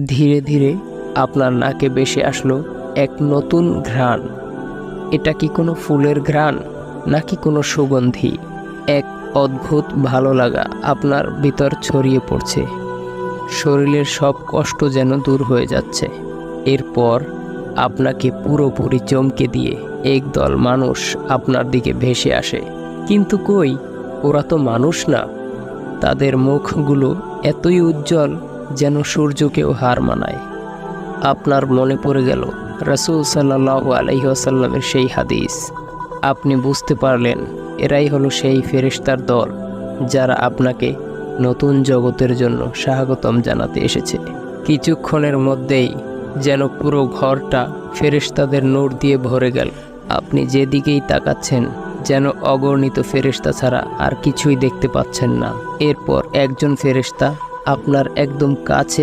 ধীরে ধীরে আপনার নাকে ভেসে আসলো এক নতুন ঘ্রাণ। এটা কি কোনো ফুলের ঘ্রাণ নাকি কোনো সুগন্ধি? এক অদ্ভুত ভালো লাগা আপনার ভিতর ছড়িয়ে পড়ছে। শরীরের সব কষ্ট যেন দূর হয়ে যাচ্ছে। এরপর আপনাকে পুরোপুরি চমকে দিয়ে একদল মানুষ আপনার দিকে ভেসে আসে। কিন্তু কই, ওরা তো মানুষ না। তাদের মুখগুলো এতই উজ্জ্বল যেন সূর্যকেও হার মানায়। আপনার মনে পড়ে গেল রাসূল সাল্লাল্লাহু আলাইহি ওয়াসাল্লামের সেই হাদিস। আপনি বুঝতে পারলেন এরাই হলো সেই ফেরেশতার দল যারা আপনাকে নতুন জগতের জন্য স্বাগতম জানাতে এসেছে। কিছুক্ষণের মধ্যেই যেন পুরো ঘরটা ফেরেশতাদের নূর দিয়ে ভরে গেল। আপনি যেদিকেই তাকাচ্ছেন যেন অগণিত ফেরেশতা ছাড়া আর কিছুই দেখতে পাচ্ছেন না। এরপর একজন ফেরেশতা আপনার একদম কাছে